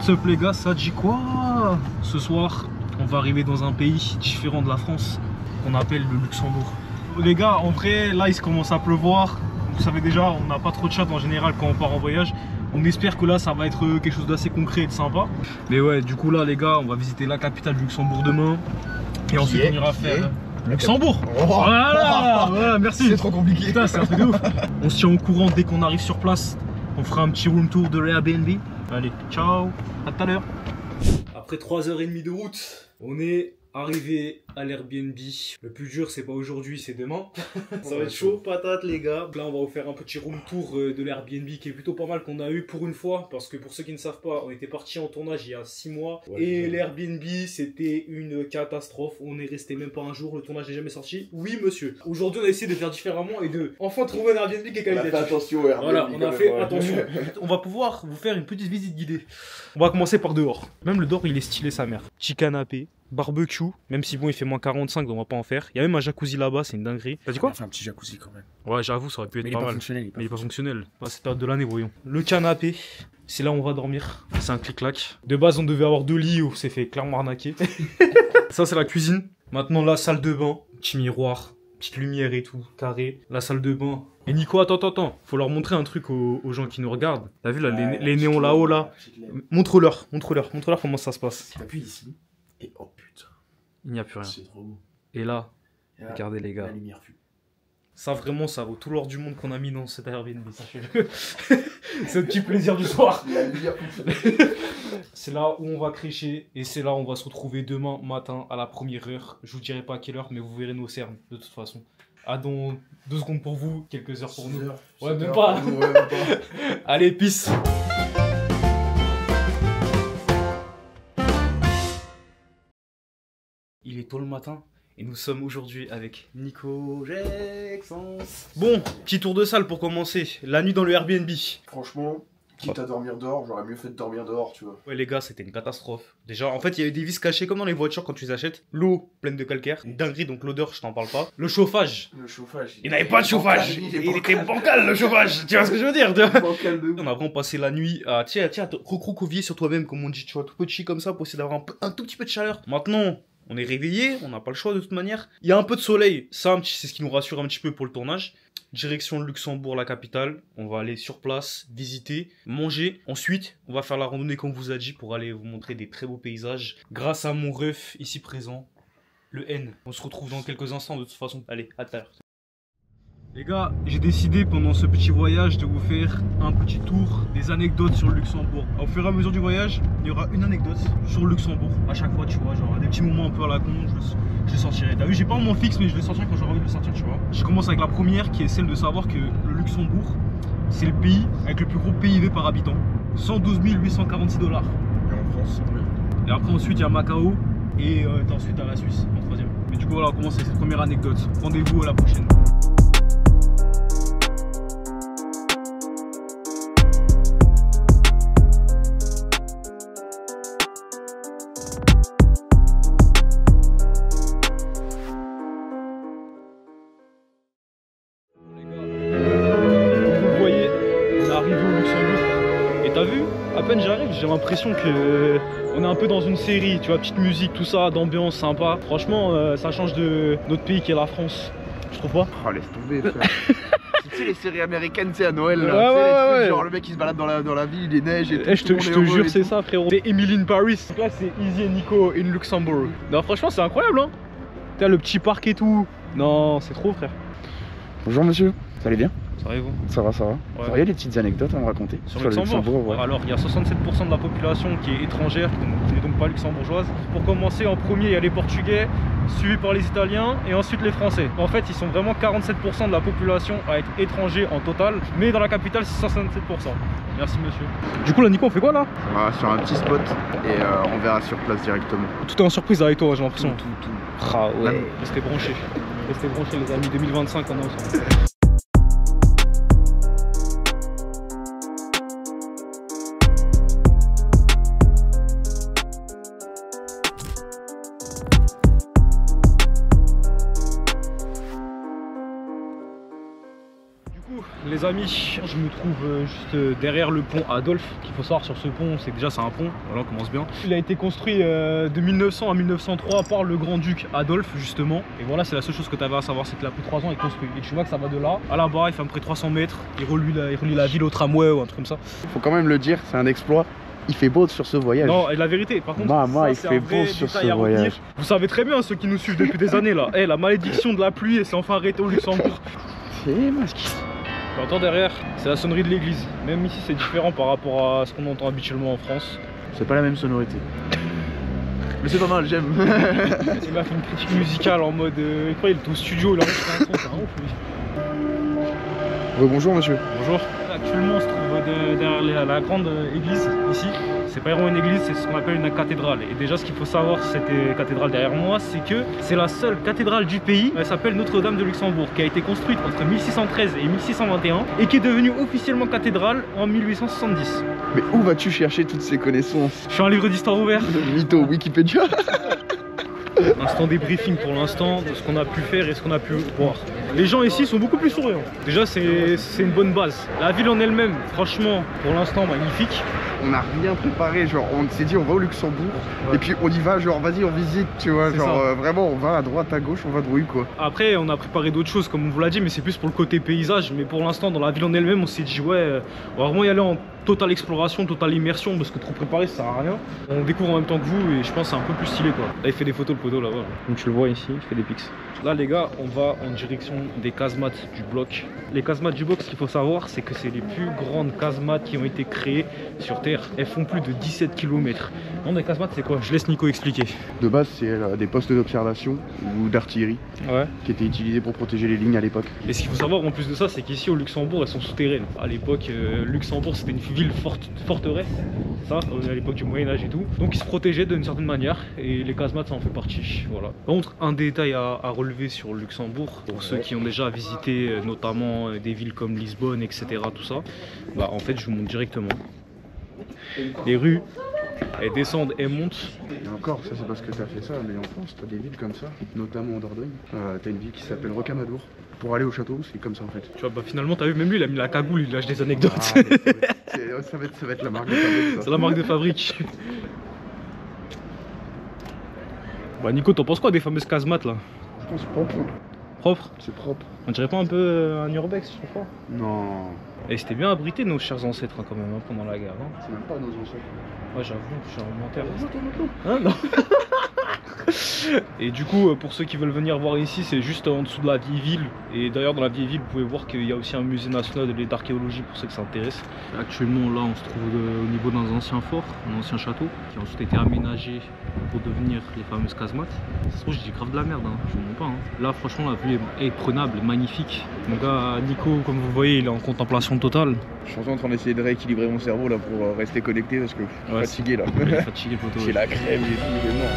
What's up les gars, ça dit quoi? Ce soir, on va arriver dans un pays différent de la France, qu'on appelle le Luxembourg. Les gars, en vrai, là il commence à pleuvoir. Vous savez déjà, on n'a pas trop de chat en général quand on part en voyage. On espère que là ça va être quelque chose d'assez concret et de sympa. Mais ouais, du coup là les gars, on va visiter la capitale du Luxembourg demain. Et ensuite on ira faire Luxembourg. Voilà, merci. C'est trop compliqué. Putain, c'est un truc de ouf. On se tient au courant dès qu'on arrive sur place. On fera un petit room tour de l'Airbnb. Allez, ciao, à tout à l'heure. Après 3h30 de route, on est arrivé à l'Airbnb. Le plus dur, c'est pas aujourd'hui, c'est demain. Ça va être chaud, patate les gars. Là, on va vous faire un petit room tour de l'Airbnb qui est plutôt pas mal, qu'on a eu pour une fois. Parce que pour ceux qui ne savent pas, on était parti en tournage il y a 6 mois. Ouais, et l'Airbnb, c'était une catastrophe. On est resté même pas un jour, le tournage n'est jamais sorti. Oui, monsieur. Aujourd'hui, on a essayé de faire différemment et de enfin trouver un Airbnb qui est qualitatif. On a fait attention, Airbnb. Voilà, on a fait attention. On va pouvoir vous faire une petite visite guidée. On va commencer par dehors. Même le dehors, il est stylé, sa mère. Petit canapé. Barbecue, même si bon il fait moins 45 donc on va pas en faire. Il y a même un jacuzzi là-bas, c'est une dinguerie. T'as dit quoi? On a fait un petit jacuzzi quand même. Ouais, j'avoue, ça aurait pu être pas mal. Fonctionnel, Mais il est pas fonctionnel. Pas cette période de l'année, voyons. Le canapé, c'est là où on va dormir. C'est un clic-clac. De base, on devait avoir 2 lits, on s'est fait clairement arnaquer. Ça, c'est la cuisine. Maintenant, la salle de bain. Petit miroir, petite lumière et tout, carré. La salle de bain. Et Nico, attends. Faut leur montrer un truc aux gens qui nous regardent. T'as vu là, les néons là-haut là? Montre-leur comment ça se passe. T'appuies ici. Et oh putain. Il n'y a plus rien. C'est trop beau. Et là, regardez les gars. La lumière fut. Ça vraiment, ça vaut tout l'or du monde qu'on a mis dans cet Airbnb, sachez-le. C'est un petit plaisir du soir. La lumière fut. C'est là où on va crécher et c'est là où on va se retrouver demain matin à la première heure. Je vous dirai pas à quelle heure, mais vous verrez nos cernes de toute façon. Ah, dans 2 secondes pour vous, quelques heures pour nous. Ouais, même pas. Allez, peace. Il est tôt le matin et nous sommes aujourd'hui avec Nico Jexence. Bon, petit tour de salle pour commencer. La nuit dans le Airbnb. Franchement, quitte à dormir dehors, j'aurais mieux fait de dormir dehors, tu vois. Ouais les gars, c'était une catastrophe. Déjà, en fait, il y avait des vis cachées comme dans les voitures quand tu les achètes. L'eau pleine de calcaire. Une dinguerie, donc l'odeur, je t'en parle pas. Le chauffage. Le chauffage. Il n'avait pas de chauffage. Il était bancal le chauffage. Tu vois ce que je veux dire? Bancal de ouf. On a vraiment passé la nuit à tiens, recroqueviller sur toi-même, comme on dit, tu vois, tout petit comme ça pour essayer d'avoir un tout petit peu de chaleur. Maintenant, on est réveillé, on n'a pas le choix de toute manière. Il y a un peu de soleil, ça c'est ce qui nous rassure un petit peu pour le tournage. Direction le Luxembourg, la capitale. On va aller sur place, visiter, manger. Ensuite, on va faire la randonnée comme on vous a dit pour aller vous montrer des très beaux paysages. Grâce à mon ref ici présent, le N. On se retrouve dans quelques instants de toute façon. Allez, à tout à l'heure. Les gars, j'ai décidé pendant ce petit voyage de vous faire un petit tour des anecdotes sur le Luxembourg. Au fur et à mesure du voyage, il y aura une anecdote sur le Luxembourg. À chaque fois, tu vois, genre des petits moments un peu à la con, je les sortirai. T'as vu, j'ai pas un moment fixe, mais je vais sortir quand j'aurai envie de le sortir, tu vois. Je commence avec la première qui est celle de savoir que le Luxembourg, c'est le pays avec le plus gros PIB par habitant. 112 846 $. Et en France, oui. Et après, ensuite, il y a Macao et ensuite à la Suisse en troisième. Mais du coup, voilà, on commence avec cette première anecdote. Rendez-vous à la prochaine. J'ai l'impression que on est un peu dans une série, tu vois, petite musique, tout ça, d'ambiance sympa. Franchement, ça change de notre pays qui est la France. Tu trouves pas? Oh, laisse tomber, frère. Tu sais les séries américaines, tu sais à Noël, là, ouais. genre le mec il se balade dans la ville, il neige et tout. Je te jure, c'est ça, frérot. C'est Emily in Paris. Donc là, c'est Easy et Nico in Luxembourg. Non, franchement, c'est incroyable, hein. T'as le petit parc et tout. Non, c'est trop, frère. Bonjour monsieur, ça allait bien? Ça va et vous? Ça va, ça va. Ouais. Vous auriez des petites anecdotes à me raconter sur le Luxembourg, ouais. Alors, il y a 67% de la population qui est étrangère, qui n'est donc pas luxembourgeoise. Pour commencer, en premier, il y a les Portugais, suivis par les Italiens et ensuite les Français. En fait, ils sont vraiment 47% de la population à être étrangers en total, mais dans la capitale, c'est 67%. Merci monsieur. Du coup, là, Nico, on fait quoi là? On va sur un petit spot et on verra sur place directement. Tout est en surprise avec toi, j'ai l'impression. Tout. Ah ouais, restez branchés. Restez branchés, les amis. 2025, on est ensemble. Les amis, je me trouve juste derrière le pont Adolphe. Qu'il faut savoir sur ce pont, c'est que déjà c'est un pont, voilà, on commence bien. Il a été construit de 1900 à 1903 par le grand-duc Adolphe justement. Et voilà, c'est la seule chose que tu avais à savoir, c'est qu'il a pris 3 ans à être construit. Et tu vois que ça va de là à là-bas, il fait à peu près 300 mètres. Il relie la ville au tramway ou un truc comme ça. Faut quand même le dire, c'est un exploit. Il fait beau sur ce voyage. Non, et la vérité, par contre, il fait beau sur ce voyage. Vous savez très bien, ceux qui nous suivent depuis des années là, la malédiction de la pluie, elle s'est enfin arrêtée au Luxembourg. C'est masqué. Tu entends derrière, c'est la sonnerie de l'église. Même ici, c'est différent par rapport à ce qu'on entend habituellement en France. C'est pas la même sonorité. Mais c'est pas mal, j'aime. Il m'a fait une critique musicale en mode. Il est au studio, il a enregistré un son, c'est un ouf lui. Bonjour monsieur. Bonjour. Actuellement, on se trouve derrière la grande église ici. C'est pas vraiment une église, c'est ce qu'on appelle une cathédrale. Et déjà, ce qu'il faut savoir, cette cathédrale derrière moi, c'est que c'est la seule cathédrale du pays. Elle s'appelle Notre-Dame de Luxembourg, qui a été construite entre 1613 et 1621 et qui est devenue officiellement cathédrale en 1870. Mais où vas-tu chercher toutes ces connaissances? Je suis un livre d'histoire ouvert. Mytho, Wikipédia. Instant débriefing pour l'instant de ce qu'on a pu faire et ce qu'on a pu voir. Les gens ici sont beaucoup plus souriants. Déjà, c'est une bonne base. La ville en elle-même, franchement, pour l'instant, magnifique. On n'a rien préparé, genre on s'est dit on va au Luxembourg, ouais. Et puis on y va, genre vas-y on visite, tu vois, genre vraiment on va à droite, à gauche, on va drouille quoi. Après on a préparé d'autres choses comme on vous l'a dit, mais c'est plus pour le côté paysage. Mais pour l'instant dans la ville en elle-même on s'est dit ouais, on va vraiment y aller en totale exploration, totale immersion, parce que trop préparé ça sert à rien. On découvre en même temps que vous et je pense que c'est un peu plus stylé quoi. Là il fait des photos le poteau là-bas, comme tu le vois ici, il fait des pics. Là les gars, on va en direction des casemates du bloc. Les casemates du bloc, ce qu'il faut savoir, c'est que c'est les plus grandes casemates qui ont été créées sur Terre. Elles font plus de 17 km. Le nom des casemates, c'est quoi? Je laisse Nico expliquer. De base, c'est des postes d'observation ou d'artillerie qui étaient utilisés pour protéger les lignes à l'époque. Et ce qu'il faut savoir en plus de ça, c'est qu'ici au Luxembourg, elles sont souterraines. À l'époque, Luxembourg, c'était une ville forteresse, ça, à l'époque du Moyen-Âge et tout. Donc ils se protégeaient d'une certaine manière et les casemates, ça en fait partie. Voilà. Par contre, un détail à relever sur le Luxembourg, pour ceux qui ont déjà visité notamment des villes comme Lisbonne, etc., tout ça, bah en fait, je vous montre directement. Les rues, elles descendent, elles montent. Et encore, ça c'est parce que tu as fait ça, mais en France, tu as des villes comme ça, notamment en Dordogne. Tu as une ville qui s'appelle Rocamadour. Pour aller au château, c'est comme ça en fait. Tu vois, bah finalement, t'as vu, même lui, il a mis la cagoule, il lâche des anecdotes. Ça va être la marque de fabrique. C'est la marque de fabrique. Bah Nico, t'en penses quoi des fameuses casemates là? Je pense propre. Propre? C'est propre. On dirait pas un peu un urbex, je crois? Non. Et c'était bien abrité nos chers ancêtres hein, quand même hein, pendant la guerre. Hein. C'est même pas nos ancêtres. Ouais j'avoue, je suis un menteur. Hein, non. Et du coup, pour ceux qui veulent venir voir ici, c'est juste en dessous de la vieille ville. Et d'ailleurs, dans la vieille ville, vous pouvez voir qu'il y a aussi un musée national d'archéologie pour ceux que ça intéresse. Actuellement, là, on se trouve au niveau d'un ancien fort, un ancien château, qui a ensuite été aménagé pour devenir les fameuses casemates. Ça se trouve, je dis grave de la merde, hein, je vous mens pas. Hein. Là, franchement, la vue est prenable, magnifique. Mon gars, Nico, comme vous voyez, il est en contemplation totale. Je suis en train d'essayer de rééquilibrer mon cerveau là pour rester connecté parce que je suis fatigué là. Il est fatigué, le poteau. J'ai la crème et tout, il est mort.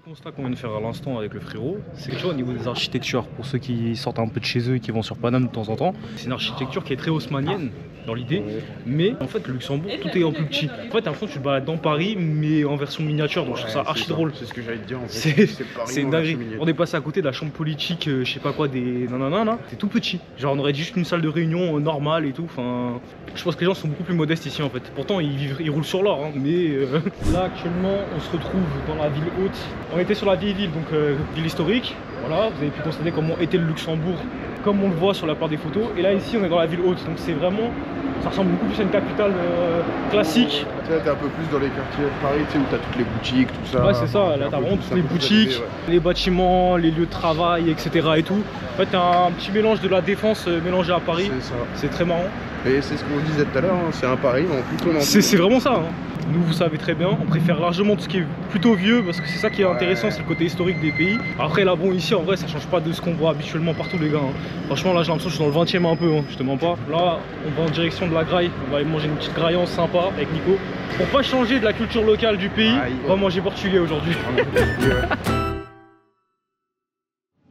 Constat qu'on vient de faire à l'instant avec le frérot, c'est que tu vois au niveau des architectures, pour ceux qui sortent un peu de chez eux et qui vont sur Paname de temps en temps, c'est une architecture qui est très haussmannienne dans l'idée, mais en fait le Luxembourg tout est en plus petit. En fait t'as l'impression que tu te balades dans Paris mais en version miniature, donc je trouve ça archi drôle. C'est ce que j'allais te dire en fait. C'est une dinguerie. On est passé à côté de la chambre politique, je sais pas quoi, des nanana, c'est tout petit. Genre on aurait juste une salle de réunion normale et tout, enfin... Je pense que les gens sont beaucoup plus modestes ici en fait. Pourtant ils roulent sur l'or, hein, mais... Là actuellement on se retrouve dans la ville haute. On était sur la vieille ville, donc ville historique. Voilà, vous avez pu constater comment était le Luxembourg, comme on le voit sur la part des photos. Et là ici on est dans la ville haute, donc c'est vraiment... Ça ressemble beaucoup plus à une capitale classique. Tu sais, t'es un peu plus dans les quartiers de Paris, tu sais, où t'as toutes les boutiques, tout ça. Ouais, c'est ça, là t'as vraiment toutes les boutiques, les bâtiments, les lieux de travail, etc. et tout. En fait, t'as un petit mélange de la défense mélangé à Paris. C'est ça. C'est très marrant. Et c'est ce qu'on disait tout à l'heure, hein, c'est un Paris, mais en plus tournant. C'est vraiment ça. Hein. Nous, vous savez très bien, on préfère largement tout ce qui est plutôt vieux parce que c'est ça qui est intéressant, c'est le côté historique des pays. Après, là, bon, ici en vrai, ça change pas de ce qu'on voit habituellement partout, les gars. Hein. Franchement, là, j'ai l'impression que je suis dans le 20e un peu, hein, je te mens pas. Là, on va en direction de la graille, on va aller manger une petite graillance sympa avec Nico. Pour pas changer de la culture locale du pays, on va manger portugais aujourd'hui.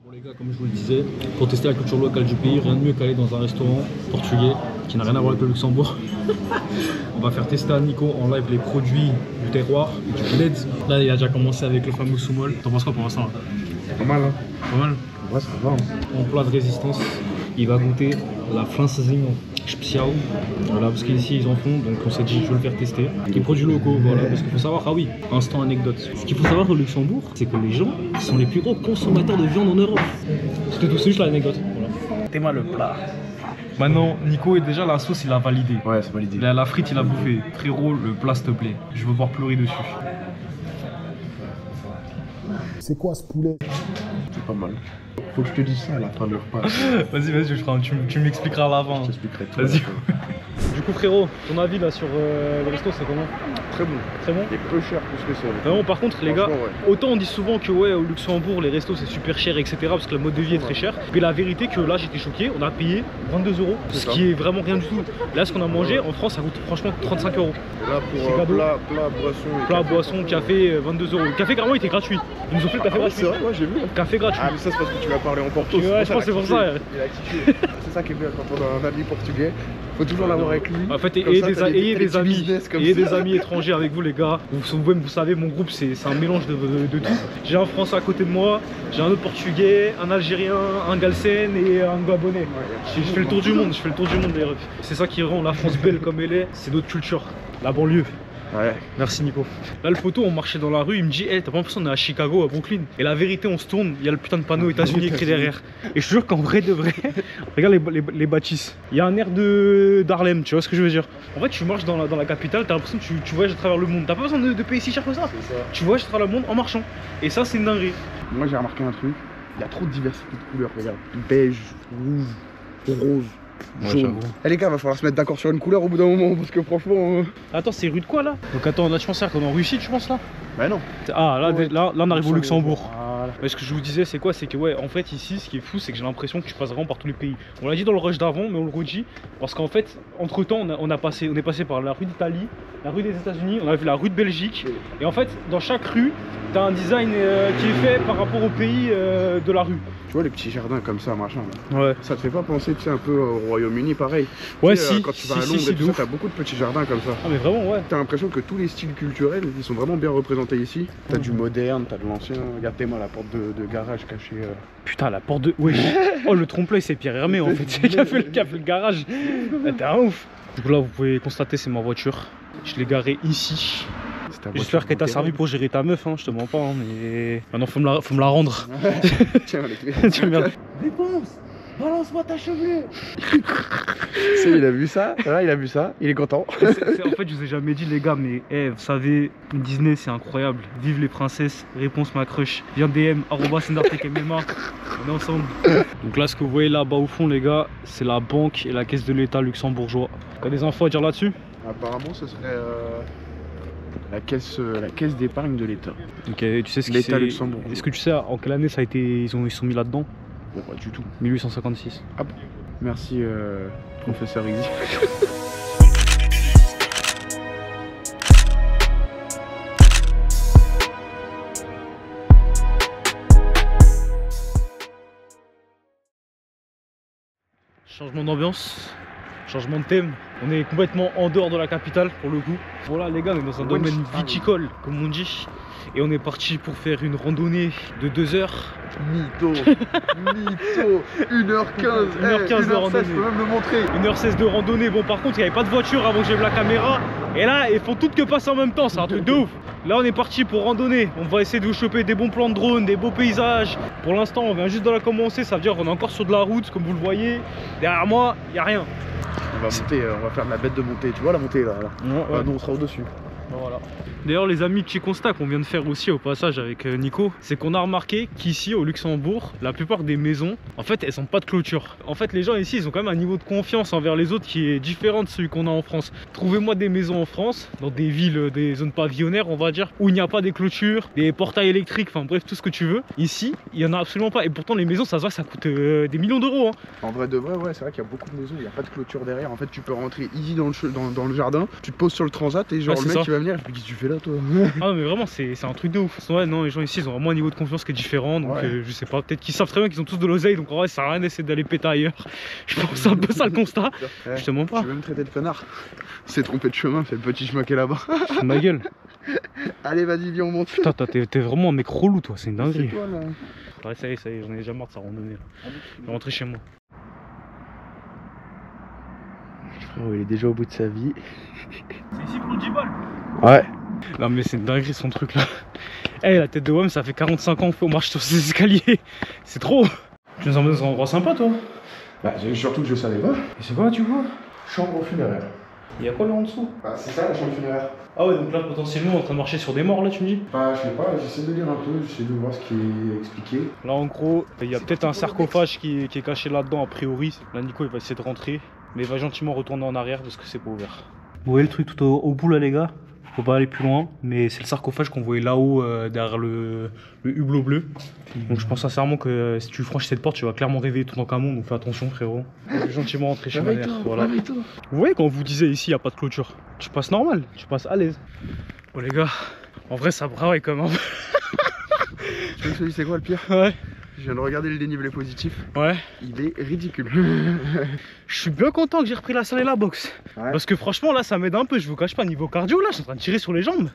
Bon, les gars, Comme je vous le disais, pour tester la culture locale du pays, rien de mieux qu'aller dans un restaurant portugais qui n'a rien à voir avec le Luxembourg. On va faire tester à Nico en live les produits du terroir, du bled. Là, il a déjà commencé avec le fameux soumol. T'en penses quoi pour l'instant? Pas mal, hein. Pas mal. Ouais, ça va. En plat de résistance, il va goûter la Francesinha Spécial. Voilà, parce qu'ici ils en font, donc on s'est dit je vais le faire tester. Qui est produit locaux, voilà, parce qu'il faut savoir, ah oui, instant anecdote. Ce qu'il faut savoir au Luxembourg, c'est que les gens sont les plus gros consommateurs de viande en Europe. C'était tout, c'est juste l'anecdote. Voilà. T'es mal le plat. Maintenant, Nico, est déjà la sauce, il a validé. Ouais, c'est validé. La frite, il a bouffé. Frérot, le plat, s'il te plaît. Je veux voir pleurer dessus. C'est quoi ce poulet? C'est pas mal. Faut que je te dise ça à la fin de leur repas. Vas-y, tu m'expliqueras à l'avant. Je t'expliquerai tout. Vas-y. Du coup, frérot, ton avis là sur le resto, c'est comment? Très bon. Très bon? Et peu cher pour ce que c'est. Non, par contre, les gars, ouais. autant on dit souvent que ouais, au Luxembourg, les restos c'est super cher, etc. Parce que le mode de vie est très cher. Mais la vérité, que là, j'étais choqué, on a payé 22 €, ce qui est vraiment rien du tout. Là, ce qu'on a mangé en France, ça coûte franchement 35 €. Et là, C'est pour cadeau. plat, boisson. et Plat, café, boisson, café, 22 €. Le café, carrément, il était gratuit. Ils nous ont fait le café Ah ouais, gratuit. c'est vrai, ouais, j'ai vu. Café gratuit. Ah, mais ça, c'est parce que tu vas parler en porto. Ouais, je pense que c'est pour ça. Il a kiffé. C'est ça qui est bien quand on a un ami portugais. Faut toujours l'avoir avec lui. En fait, Comme ayez ça, des, t'as ayez petits des amis, business comme ayez ça. des amis étrangers avec vous, les gars. Vous savez, mon groupe, c'est un mélange de tout. J'ai un Français à côté de moi, j'ai un autre Portugais, un Algérien, un Galsen et un Gabonais. Je fais le tour du monde, les refs. C'est ça qui rend la France belle comme elle est, c'est notre culture, la banlieue. Ouais. Merci Nico. Là le poteau, on marchait dans la rue, il me dit hey, t'as pas l'impression qu'on est à Chicago, à Brooklyn? Et la vérité, on se tourne, il y a le putain de panneau États-Unis écrit derrière. Et je te jure qu'en vrai de vrai, regarde les bâtisses. Il y a un air d'Harlem, tu vois ce que je veux dire? En fait, tu marches dans la capitale, t'as l'impression que tu voyages à travers le monde. T'as pas besoin de payer si cher que ça. Tu voyages à travers le monde en marchant. Et ça, c'est une dinguerie. Moi, j'ai remarqué un truc. Il y a trop de diversité de couleurs. Regarde, beige, rouge, rose. Jaune. Eh les gars, va falloir se mettre d'accord sur une couleur au bout d'un moment parce que franchement. Attends, c'est rue de quoi là? Donc attends, là tu penses qu'on est en Russie, tu penses là? Bah non. Ah là, Ouais. là on arrive au Luxembourg. Voilà. Mais ce que je vous disais, c'est quoi? C'est que ouais, en fait ici, ce qui est fou, c'est que j'ai l'impression que tu passes vraiment par tous les pays. On l'a dit dans le rush d'avant, mais on le redit parce qu'en fait, entre temps, on est passé par la rue d'Italie, la rue des États-Unis, on a vu la rue de Belgique, et en fait, dans chaque rue, t'as un design qui est fait par rapport au pays de la rue. Tu vois les petits jardins comme ça, machin. Là. Ouais. Ça te fait pas penser, tu sais, un peu au Royaume-Uni, pareil. Ouais, Tu sais, si. quand tu vas à si, Londres si, et tout de ça, ouf. t'as beaucoup de petits jardins comme ça. Ah mais vraiment, ouais. T'as l'impression que tous les styles culturels, ils sont vraiment bien représentés ici. T'as du moderne, t'as de l'ancien. Regardez-moi la porte de garage cachée. Putain, la porte de. Oui. Oh, le trompe-l'œil, c'est Pierre Hermé en fait. C'est qui a fait le garage. T'es un ouf. Du coup, là, vous pouvez constater, c'est ma voiture. Je l'ai garée ici. J'espère qu'elle t'a servi pour gérer ta meuf, hein, je te mens pas, hein, mais maintenant faut me la rendre. Tiens, les clés. Tiens, merde. Réponse! Balance-moi ta chevelure! C'est, il a vu ça, là, il a vu ça, il est content. En fait, je vous ai jamais dit, les gars, mais vous savez, Disney c'est incroyable. Vive les princesses, réponse ma crush. Viens DM, @sendartekmma. On est ensemble. Donc là, ce que vous voyez là-bas au fond, les gars, c'est la banque et la caisse de l'État luxembourgeois. T'as des infos à dire là-dessus? Apparemment, ce serait la caisse d'épargne de l'État. Ok, tu sais ce qui L'État c'est. luxembourgeois. Est-ce que tu sais en quelle année ça a été, ils sont mis là-dedans? Bon, pas du tout. 1856. Ah bon. Merci, professeur Easy. Changement d'ambiance, changement de thème. On est complètement en dehors de la capitale pour le coup. Voilà les gars, on est dans un domaine viticole comme on dit. Et on est parti pour faire une randonnée de 2 heures. Mytho. Mytho. 1h15. 1h15 de randonnée. Je peux même le montrer. 1h16 de randonnée. Bon par contre il n'y avait pas de voiture avant que j'aie la caméra. Et là ils font toutes que passer en même temps, c'est un truc de ouf. Là on est parti pour randonner. On va essayer de vous choper des bons plans de drone, des beaux paysages. Pour l'instant on vient juste de la commencer, ça veut dire qu'on est encore sur de la route comme vous le voyez. Derrière moi il n'y a rien. On va monter, on va faire de la bête de montée. Tu vois la montée là, Ouais. Nous on sera au-dessus. Voilà. D'ailleurs les amis, petit constat qu'on vient de faire aussi au passage avec Nico, c'est qu'on a remarqué qu'ici au Luxembourg, la plupart des maisons, en fait elles n'ont pas de clôture. En fait les gens ici ils ont quand même un niveau de confiance envers les autres qui est différent de celui qu'on a en France. Trouvez-moi des maisons en France, dans des villes, des zones pavillonnaires on va dire, où il n'y a pas des clôtures, des portails électriques, enfin bref tout ce que tu veux. Ici il n'y en a absolument pas et pourtant les maisons ça se voit que ça coûte des millions d'euros. Hein. En vrai de vrai, ouais, c'est vrai qu'il y a beaucoup de maisons, il n'y a pas de clôture derrière. En fait tu peux rentrer easy dans le jardin, tu te poses sur le transat et genre Ouais, le mec ça. il vas venir, je me dis, qu'est-ce que tu fais là, toi? Ah non, mais vraiment, c'est un truc de ouf. Ouais, non, les gens ici, ils ont vraiment un niveau de confiance qui est différent. Donc, Ouais. je sais pas, peut-être qu'ils savent très bien qu'ils ont tous de l'oseille. Donc, en vrai, ça sert à rien d'essayer d'aller péter ailleurs. Je pense que c'est un peu ça le constat. Ouais. Je te mens pas. Tu veux me traiter de connard? C'est trompé de chemin, c'est le petit chemin qui est là-bas. Ma gueule. Allez, vas-y, viens, on monte. Putain, t'es vraiment un mec relou, toi. C'est une C'est dinguerie. toi, là. Ouais, ça y est, j'en ai déjà marre de sa randonnée. Là. Je vais rentrer chez moi. Oh, il est déjà au bout de sa vie. C'est ici pour le Djibal. Ouais. Non, mais c'est une dinguerie son truc là. Eh, la tête de WAM, ça fait 45 ans qu'on marche sur ces escaliers. C'est trop. Tu nous emmènes dans un endroit sympa, toi? Bah, surtout que je savais pas. Et c'est quoi, tu vois? Chambre funéraire. Il y a quoi là en dessous? Bah, c'est ça la chambre funéraire. Ah ouais, donc là, potentiellement, on est en train de marcher sur des morts là, tu me dis? Bah, je sais pas, j'essaie de lire un peu, j'essaie de voir ce qui est expliqué. Là, en gros, il y a peut-être un sarcophage qui est caché là-dedans, a priori. Là, Nico, il va essayer de rentrer. Mais il va gentiment retourner en arrière parce que c'est pas ouvert. Vous voyez le truc tout au bout là, les gars? Faut pas aller plus loin, mais c'est le sarcophage qu'on voyait là-haut derrière le hublot bleu. Donc je pense sincèrement que si tu franchis cette porte, tu vas clairement réveiller tout Toutankhamon, donc fais attention frérot. Je vais gentiment rentrer chez ma mère. Voilà. Vous voyez quand on vous disait ici, il n'y a pas de clôture. Tu passes normal, tu passes à l'aise. Bon les gars, en vrai ça braille quand même. Tu veux que c'est quoi le pire? Ouais. Je viens de regarder le dénivelé positif. Ouais. Il est ridicule. Je suis bien content que j'ai repris la salle et la boxe. Ouais. Parce que franchement là ça m'aide un peu, je vous cache pas, niveau cardio là je suis en train de tirer sur les jambes.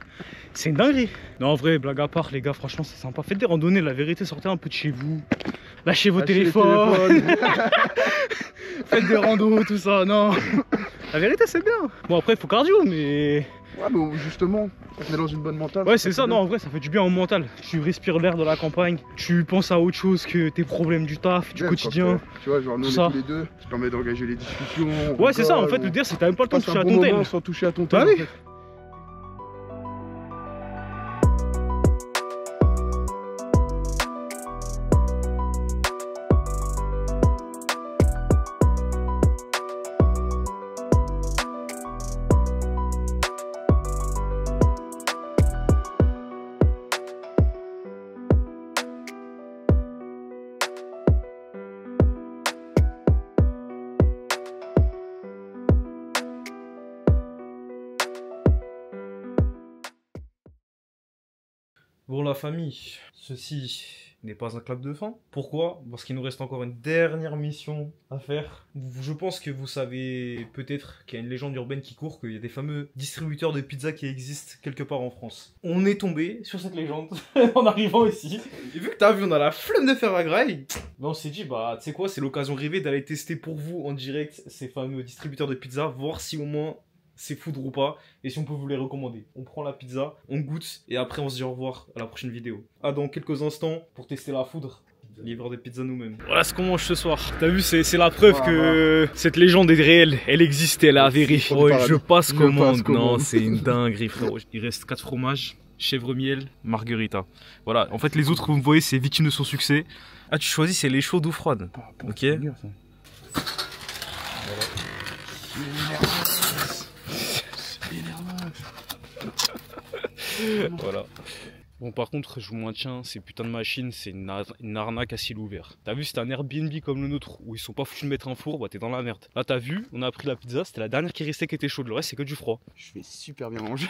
C'est une dinguerie. Non en vrai, blague à part les gars, franchement c'est sympa. Faites des randonnées, la vérité, sortez un peu de chez vous. Lâchez vos téléphones. Faites des randos, tout ça, non. La vérité c'est bien. Bon après il faut cardio mais... Ouais, mais justement, on est dans une bonne mentale. Ouais c'est ça, non en vrai ça fait du bien au mental. Tu respires l'air de la campagne, tu penses à autre chose que tes problèmes du taf, du quotidien. Tu vois, genre nous on ça. est tous les deux, ça permet d'engager les discussions. Ouais c'est ça, en fait le dire c'est que t'as même pas le temps de toucher à ton tel. Sans toucher à ton Bah tel. oui. Bon la famille, ceci n'est pas un clap de fin. Pourquoi? Parce qu'il nous reste encore une dernière mission à faire. Je pense que vous savez peut-être qu'il y a une légende urbaine qui court, qu'il y a des fameux distributeurs de pizza qui existent quelque part en France. On est tombé sur cette légende en arrivant ici. Et vu que t'as vu, on a la flemme de faire la graille. Ben on s'est dit, bah tu sais quoi, c'est l'occasion rêvée d'aller tester pour vous en direct ces fameux distributeurs de pizza, voir si au moins c'est foudre ou pas, et si on peut vous les recommander. On prend la pizza, on goûte, et après on se dit au revoir à la prochaine vidéo. À dans quelques instants, pour tester la foudre, livreur des pizzas nous-mêmes. Voilà ce qu'on mange ce soir. T'as vu, c'est la preuve que cette légende est réelle, elle existe, elle est avérée. Oh, je passe commande. Non, c'est une dinguerie frérot. Il reste 4 fromages, chèvre miel, margarita. Voilà, en fait les autres, vous voyez, c'est victime de son succès. Ah, tu choisis, c'est les chaudes ou froides. Ok. Voilà. Bon par contre je vous maintiens, ces putains de machines c'est une arnaque à ciel ouvert. T'as vu, c'était un Airbnb comme le nôtre où ils sont pas foutus de mettre un four, bah t'es dans la merde. Là t'as vu, on a pris la pizza, c'était la dernière qui restait qui était chaude, le reste c'est que du froid. Je vais super bien manger.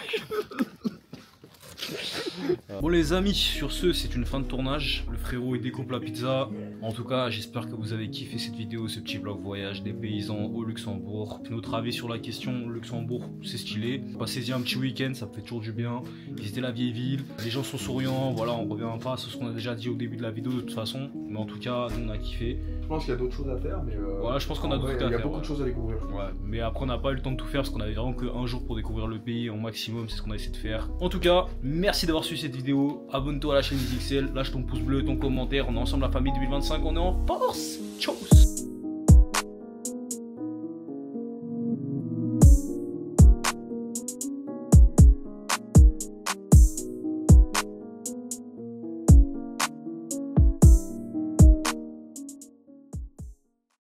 Bon les amis, sur ce c'est une fin de tournage. Le frérot il découpe la pizza. En tout cas j'espère que vous avez kiffé cette vidéo, ce petit vlog voyage des paysans au Luxembourg. Notre avis sur la question, Luxembourg c'est stylé. Passez-y un petit week-end, ça fait toujours du bien. Visitez la vieille ville, les gens sont souriants, voilà on revient pas sur ce qu'on a déjà dit au début de la vidéo de toute façon. Mais en tout cas nous on a kiffé. Je pense qu'il y a d'autres choses à faire, mais Voilà, je pense qu'on a d'autres choses à faire. Il y a beaucoup de choses à découvrir. Ouais, mais après on n'a pas eu le temps de tout faire parce qu'on avait vraiment qu'un jour pour découvrir le pays au maximum, c'est ce qu'on a essayé de faire. En tout cas, merci d'avoir suivi cette vidéo, abonne-toi à la chaîne XXL, lâche ton pouce bleu, ton commentaire, on est ensemble la famille 2025, on est en force. Ciao.